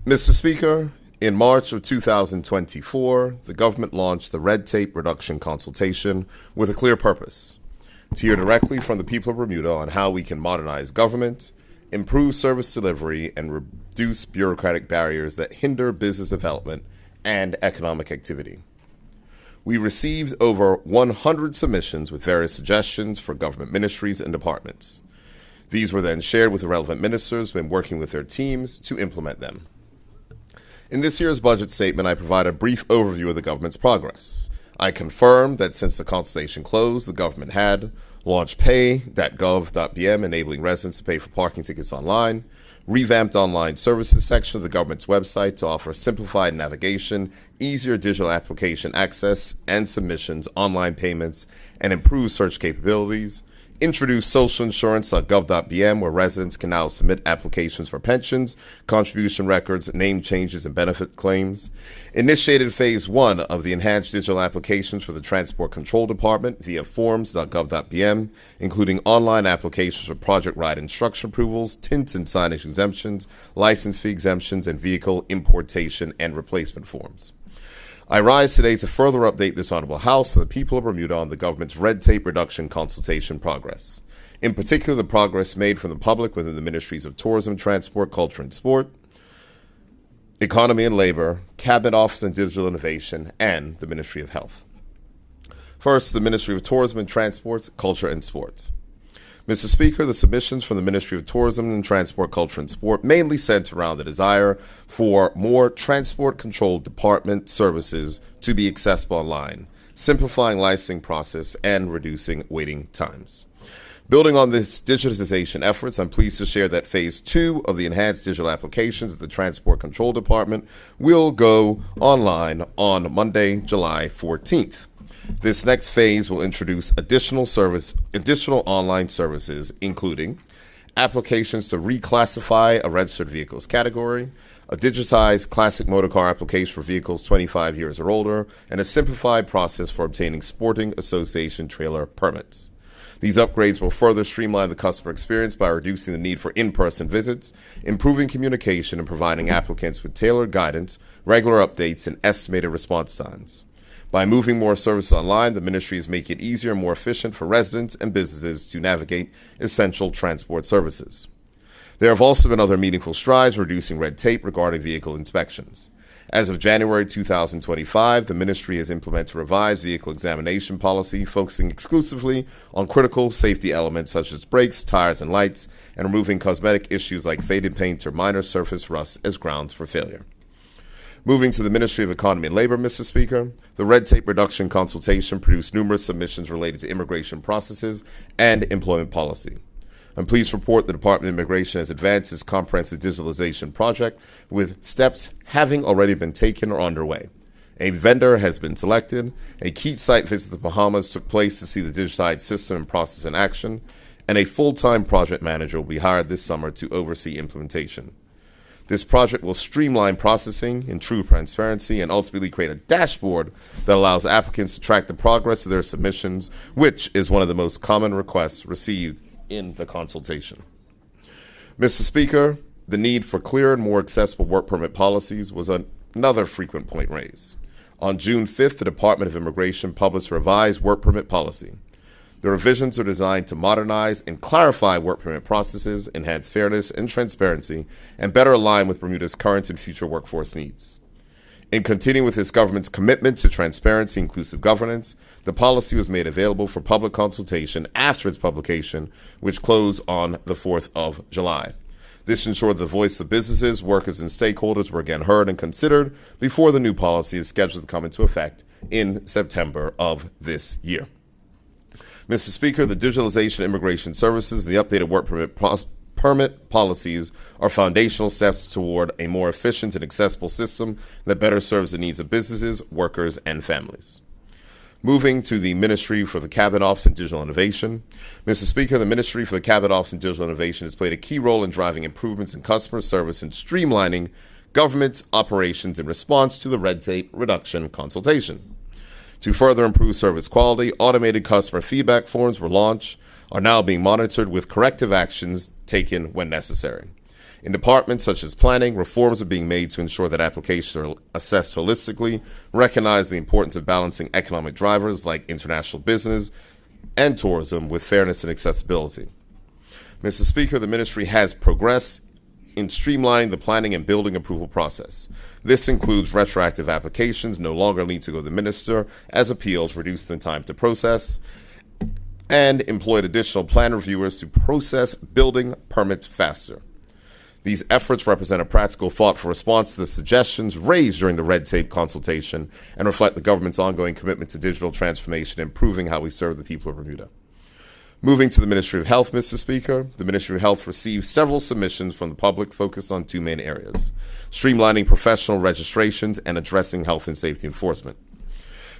Mr. Speaker, in March of 2024, the government launched the Red Tape Reduction Consultation with a clear purpose: to hear directly from the people of Bermuda on how we can modernize government, improve service delivery, and reduce bureaucratic barriers that hinder business development and economic activity. We received over 100 submissions with various suggestions for government ministries and departments. These were then shared with the relevant ministers when working with their teams to implement them. In this year's budget statement, I provide a brief overview of the government's progress. I confirm that since the consultation closed, the government had launched pay.gov.bm, enabling residents to pay for parking tickets online, revamped online services section of the government's website to offer simplified navigation, easier digital application access and submissions, online payments, and improved search capabilities, introduced socialinsurance.gov.bm, where residents can now submit applications for pensions, contribution records, name changes, and benefit claims. Initiated Phase 1 of the enhanced digital applications for the Transport Control Department via forms.gov.bm, including online applications for project ride instruction approvals, tints and signage exemptions, license fee exemptions, and vehicle importation and replacement forms. I rise today to further update this Honorable House and the people of Bermuda on the government's red tape reduction consultation progress. In particular, the progress made from the public within the Ministries of Tourism, Transport, Culture and Sport, Economy and Labor, Cabinet Office and Digital Innovation, and the Ministry of Health. First, the Ministry of Tourism and Transport, Culture and Sport. Mr. Speaker, the submissions from the Ministry of Tourism and Transport, Culture and Sport mainly center around the desire for more transport control department services to be accessible online, simplifying licensing process and reducing waiting times. Building on this digitization efforts, I'm pleased to share that Phase 2 of the enhanced digital applications at the Transport Control Department will go online on Monday, July 14th. This next phase will introduce additional online services, including applications to reclassify a registered vehicles category, a digitized classic motor car application for vehicles 25 years or older, and a simplified process for obtaining Sporting Association trailer permits. These upgrades will further streamline the customer experience by reducing the need for in-person visits, improving communication, and providing applicants with tailored guidance, regular updates, and estimated response times. By moving more services online, the ministry is making it easier and more efficient for residents and businesses to navigate essential transport services. There have also been other meaningful strides reducing red tape regarding vehicle inspections. As of January 2025, the ministry has implemented a revised vehicle examination policy focusing exclusively on critical safety elements such as brakes, tires, and lights, and removing cosmetic issues like faded paint or minor surface rust as grounds for failure. Moving to the Ministry of Economy and Labor, Mr. Speaker, the red tape reduction consultation produced numerous submissions related to immigration processes and employment policy. I'm pleased to report the Department of Immigration has advanced its comprehensive digitalization project with steps having already been taken or underway. A vendor has been selected, a key site visit to the Bahamas took place to see the digitized system and process in action, and a full-time project manager will be hired this summer to oversee implementation. This project will streamline processing, improve transparency, and ultimately create a dashboard that allows applicants to track the progress of their submissions, which is one of the most common requests received in the consultation. Mr. Speaker, the need for clearer and more accessible work permit policies was another frequent point raised. On June 5th, the Department of Immigration published a revised work permit policy. The revisions are designed to modernize and clarify work permit processes, enhance fairness and transparency, and better align with Bermuda's current and future workforce needs. In continuing with this government's commitment to transparency and inclusive governance, the policy was made available for public consultation after its publication, which closed on the 4th of July. This ensured the voice of businesses, workers, and stakeholders were again heard and considered before the new policy is scheduled to come into effect in September of this year. Mr. Speaker, the digitalization of immigration services and the updated work permit policies are foundational steps toward a more efficient and accessible system that better serves the needs of businesses, workers, and families. Moving to the Ministry for the Cabinet Office and Digital Innovation. Mr. Speaker, the Ministry for the Cabinet Office and Digital Innovation has played a key role in driving improvements in customer service and streamlining government operations in response to the red tape reduction consultation. To further improve service quality, automated customer feedback forms were launched, are now being monitored with corrective actions taken when necessary. In departments such as planning, reforms are being made to ensure that applications are assessed holistically, recognize the importance of balancing economic drivers like international business and tourism with fairness and accessibility. Mr. Speaker, the ministry has progressed in streamlining the planning and building approval process. This includes retroactive applications no longer need to go to the minister, as appeals reduce the time to process, and employed additional plan reviewers to process building permits faster. These efforts represent a practical, thoughtful response to the suggestions raised during the red tape consultation and reflect the government's ongoing commitment to digital transformation and improving how we serve the people of Bermuda. Moving to the Ministry of Health, Mr. Speaker, the Ministry of Health received several submissions from the public focused on two main areas: streamlining professional registrations and addressing health and safety enforcement.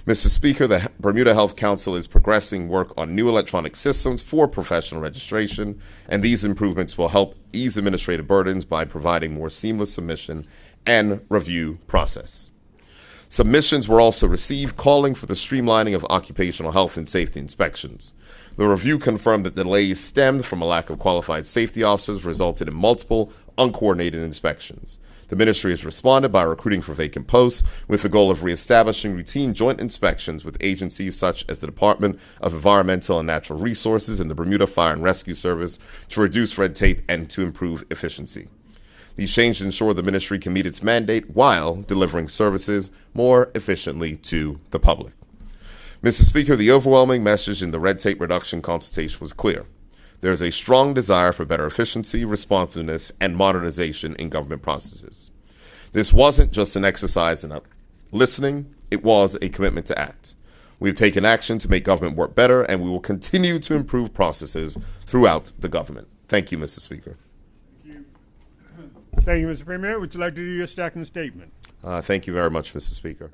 Mr. Speaker, the Bermuda Health Council is progressing work on new electronic systems for professional registration, and these improvements will help ease administrative burdens by providing more seamless submission and review process. Submissions were also received calling for the streamlining of occupational health and safety inspections. The review confirmed that delays stemmed from a lack of qualified safety officers resulted in multiple uncoordinated inspections. The ministry has responded by recruiting for vacant posts with the goal of reestablishing routine joint inspections with agencies such as the Department of Environmental and Natural Resources and the Bermuda Fire and Rescue Service to reduce red tape and to improve efficiency. These changes ensure the ministry can meet its mandate while delivering services more efficiently to the public. Mr. Speaker, the overwhelming message in the red tape reduction consultation was clear. There is a strong desire for better efficiency, responsiveness, and modernization in government processes. This wasn't just an exercise in listening, it was a commitment to act. We have taken action to make government work better, and we will continue to improve processes throughout the government. Thank you, Mr. Speaker. Thank you, Mr. Premier. Would you like to do your second statement? Thank you very much, Mr. Speaker.